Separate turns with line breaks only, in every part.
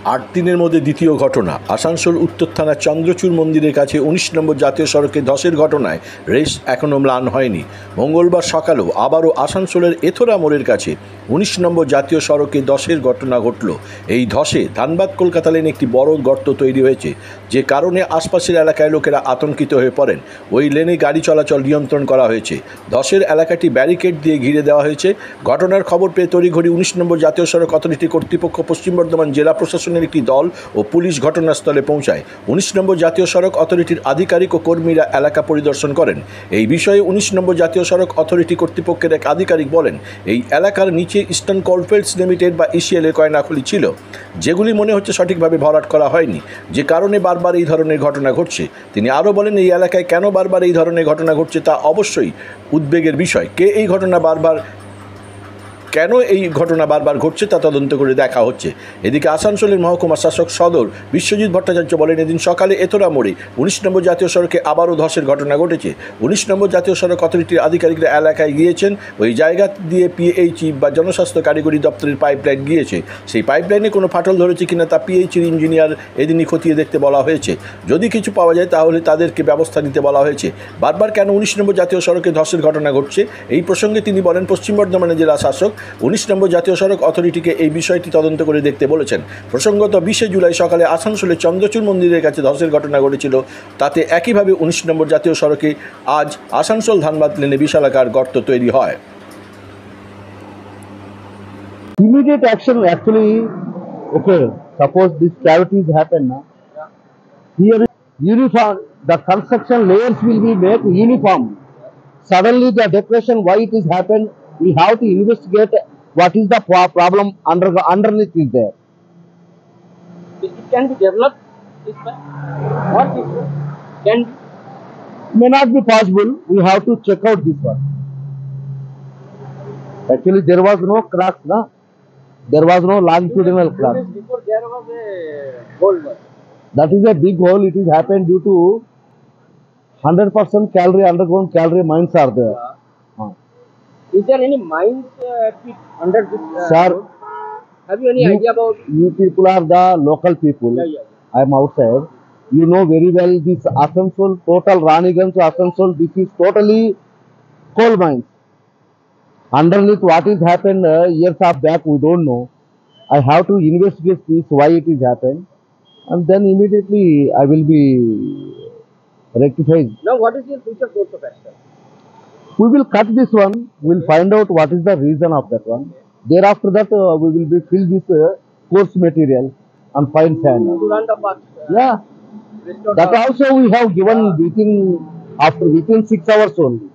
8 দিনের মধ্যে দ্বিতীয় ঘটনা। আসানসোল উত্তর থানার চন্দ্রচূড় মন্দিরের কাছে 19 নম্বর জাতীয় সড়কে ধসের ঘটনায় রেশ এখনও ম্লান হয়নি। মঙ্গলবার সকালেও আবারও আসানসোলের এথোরা মোড়ের কাছে 19 নম্বর জাতীয় সড়কে ধসের ঘটনা ঘটল। এই ধসে ধানবাদ কলকাতা লেনে একটি বড় গর্ত তৈরি হয়েছে, যে কারণে আশপাশের এলাকায় লোকেরা আতঙ্কিত হয়ে পড়েন। ওই লেনে গাড়ি চলাচল নিয়ন্ত্রণ করা হয়েছে। ধসের এলাকাটি ব্যারিকেড দিয়ে ঘিরে দেওয়া হয়েছে। ঘটনার খবর পেয়ে তড়িঘড়ি 19 নম্বর জাতীয় সড়ক অথরিটি কর্তৃপক্ষ, পশ্চিম বর্ধমান জেলা প্রশাসনের একটি দল ও পুলিশ ঘটনাস্থলে পৌঁছায়। 19 নম্বর জাতীয় সড়ক অথরিটির আধিকারিক ও কর্মীরা এলাকা পরিদর্শন করেন। এই বিষয়ে 19 নম্বর জাতীয় সড়ক অথরিটি কর্তৃপক্ষের এক আধিকারিক বলেন, এই এলাকার নিচে ইস্টার্ন কোলফিল্ডস লিমিটেড বা ইসিএল এর কয়লাখনি ছিল, যেগুলি মনে হচ্ছে সঠিকভাবে ভরাট করা হয়নি, যে কারণে বারবার এই ধরনের ঘটনা ঘটছে। তিনি আরও বলেন, এই এলাকায় কেন বারবার এই ধরনের ঘটনা ঘটছে তা অবশ্যই উদ্বেগের বিষয়। কেন এই ঘটনা বারবার ঘটছে তা তদন্ত করে দেখা হচ্ছে। এদিকে আসানসোলের মহকুমা শাসক সদর বিশ্বজিৎ ভট্টাচার্য বলেন, এদিন সকালে এথোরা মোড়ে 19 নম্বর জাতীয় সড়কে আবারও ধসের ঘটনা ঘটেছে। 19 নম্বর জাতীয় সড়ক অথরিটির আধিকারিকরা এলাকায় গিয়েছেন। ওই জায়গা দিয়ে পিএইচই বা জনস্বাস্থ্য কারিগরি দপ্তরের পাইপলাইন গিয়েছে। সেই পাইপলাইনে কোনো ফাটল ধরেছে কিনা তা পিএইচির ইঞ্জিনিয়ার এদিনই খতিয়ে দেখতে বলা হয়েছে। যদি কিছু পাওয়া যায় তাহলে তাদেরকে ব্যবস্থা নিতে বলা হয়েছে। বারবার কেন 19 নম্বর জাতীয় সড়কে ধসের ঘটনা ঘটছে, এই প্রসঙ্গে তিনি বলেন, পশ্চিম বর্ধমানের জেলা শাসক 19 নম্বর জাতীয় সড়ক অথরিটিকে এই বিষয়টি তদন্ত করে দেখতে বলেছেন। প্রসঙ্গত 20 জুলাই সকালে আসানসোলের চন্দ্রচূড় মন্দিরের কাছে ধসের ঘটনা ঘটেছিল। তাতে একইভাবে 19 নম্বর জাতীয় সড়কে আজ আসানসোল ধানবাদ লেনে বিশালাকার গর্ত তৈরি হয়।
Immediate action actually, okay, suppose these cavities happen now, here uniform, the construction layers will be made uniform. Suddenly the depression, why it is happened, we have to investigate what is the problem underneath is there.
It can be developed this way. What it can be.
May not be possible, we have to check out this one. Actually there was no cracks, no? There was no longitudinal crack.
Before there was a hole.
That is a big hole. It is happened due to 100% calorie underground calorie mines are there.
Is there any mines under this?
Sir,
road? Have you any idea about?
You people are the local people.
Yeah.
I am outside. You know very well this Asansol, total Raniganj to Asansol, this is totally coal mines. Underneath what is happened years of back, we don't know. I have to investigate this, why it is happened, and then immediately I will be rectified.
Now, what is your future course of action?
We will cut this one. We will find out what is the reason of that one. Thereafter that we will be fill this coarse material and fine sand.
To run the path.
Yeah, that also we have given within 6 hours only.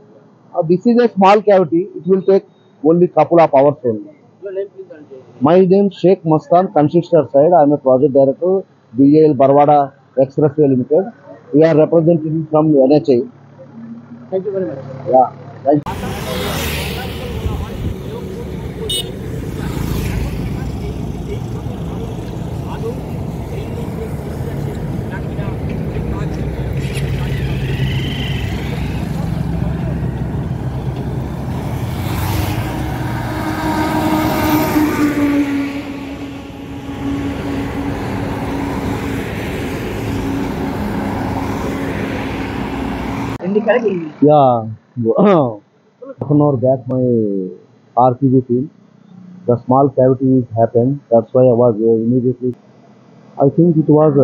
This is a small cavity. It will take only couple of hours only.
Your name, please, and
My name Sheikh Mastan, Consister side. I am a project director, BAL Barwada Expressway Limited. We are representing from NHI.
Thank you very much.
Yeah, thank you. Yeah, half an hour back my RPB team, the small cavity happened. That's why I was immediately. I think it was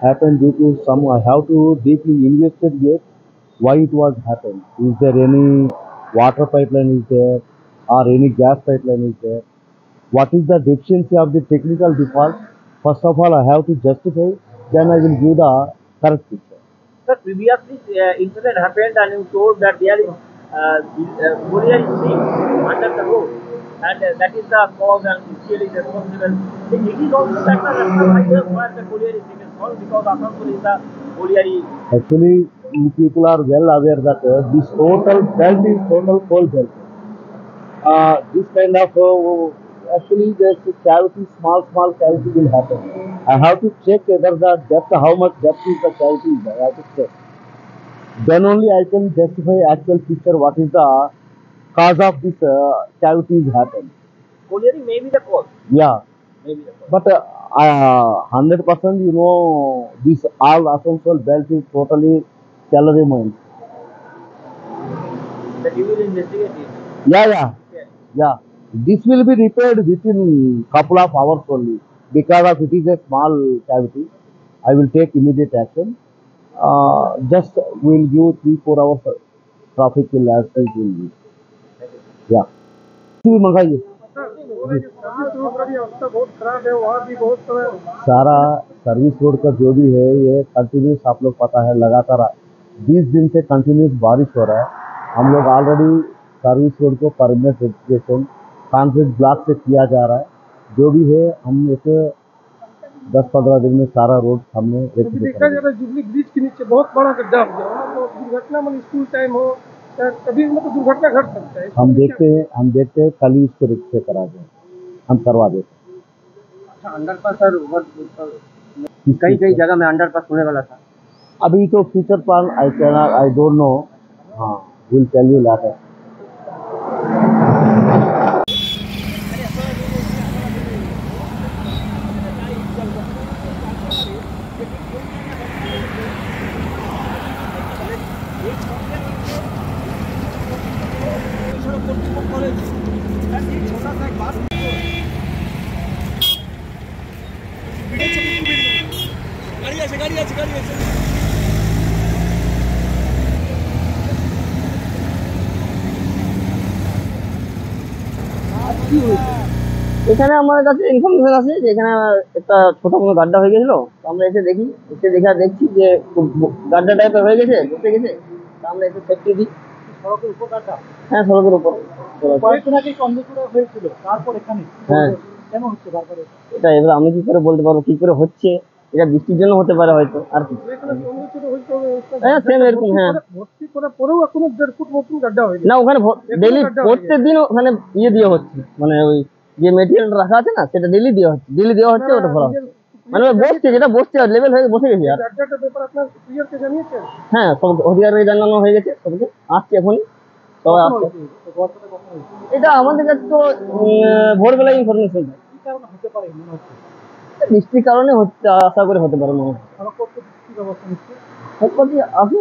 happened due to some. I have to deeply investigate why it was happened. Is there any water pipeline is there, or any gas pipeline is there? What is the deficiency of the technical default? First of all, I have to justify. Then I will give the correct picture.
Sir, previously incident happened and you told that there is colliery sink under the road, and that is the cause and ECL is responsible. It is also factor where the colliery sink is called, because Asansol is the colliery.
Actually, you people are well aware that this total belt is total coal belt. This kind of actually there's a cavity, small cavity will happen. I have to check whether the depth, how much depth is the cavity. I have to check. Then only I can justify actual picture what is the cause of this cavities happen.
Colliery may be the cause.
Yeah.
maybe the cause.
But 100%, you know, this all Asansol belt is totally calorie mine.
That you will investigate it.
Yeah.
Yes.
Yeah. This will be repaired within couple of hours only. Because of it is a small cavity, I will take immediate action. Just we'll give 3-4 hours traffic will as will be. Yeah. भी मंगाइए सारा service road का जो भी है ये continuous आप लोग पता है लगातार 20 दिन से कंटिन्यूस बारिश हो रहा है। हम लोग ऑलरेडी सर्विस रोड को परमानेंट रेजिस्ट्रेशन कॉन्क्रीट ब्लॉक से किया जा रहा है। जो भी है हम इसे 10-15 दिन में सारा रोड हमने
देखा जाए तो जुबली ब्रिज के नीचे बहुत बड़ा गड्ढा हो गया वहाँ तो दुर्घटना मतलब स्कूल टाइम हो या कभी मतलब दुर्घटना घट सकता है।
हम देखते हैं कल ही इसको रेक्टिफाई करा दें, हम करवा देते हैं।
अच्छा अंडरपास सर कई कई जगह में अंडरपास होने वाला था।
अभी तो future plan I don't know. हाँ, विल टेल यू लेटर।
এখানে আমাদের কাছে ইনফরমেশন আছে যে এখানে একটা ছোট কোনো গাড্ডা হয়ে গেছিল। তো আমরা এসে দেখছি যে গাড্ডা টাইপের হয়ে গেছে, বসে গেছে। তো আমরা এসে সেফটি দিই।
সড়কের উপর গাড্ডা।
হ্যাঁ, সড়কের উপর।
কয়েকদিন আগে চন্দ্রচূড়া হয়েছিল তারপর এখানে
হ্যাঁ,
কেন হচ্ছে বারবার?
এটা এবার আমি কি করে বলতে পারবো কি করে হচ্ছে। এটা বৃষ্টির জন্য হতে পারে হয়তো, আর কি। হ্যাঁ, সেম এরকম। হ্যাঁ,
ভর্তি করার পরেও এখনো 1.5 ফুট মতন গাড্ডা হয়ে
না ওখানে ডেলি প্রত্যেক দিন ওখানে দিয়ে হচ্ছে, মানে ওই যে মেটেরিয়াল রাখা আছে না সেটা ডেলি দেওয়া হচ্ছে ওটা ভরা হচ্ছে। মানে বসছে লেভেল হয়ে বসে গেছে। আর
গাড্ডাটার ব্যাপারে আপনার ক্লিয়ারকে জানিয়েছেন?
হ্যাঁ, সব অধিকারীকে জানানো হয়ে গেছে, সবকে আসছে এখনই। তবে আসছে এটা আমাদের কাছে তো ভোরবেলায় ইনফরমেশন
কি কারণে হতে পারে মনে হচ্ছে?
বৃষ্টির কারণে হচ্ছে, আশা করে হতে পারে মনে হয়।
কি ব্যবস্থা নিচ্ছে?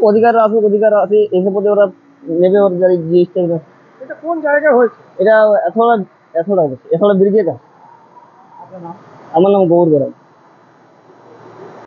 অধিকার আসে এসে পথে ওরা নেবে ওর জিনিসটা।
এটা কোন জায়গায় হয়েছে?
এটা এতটা ব্রিজের কাছে। আমার নাম গৌর বেড়াই।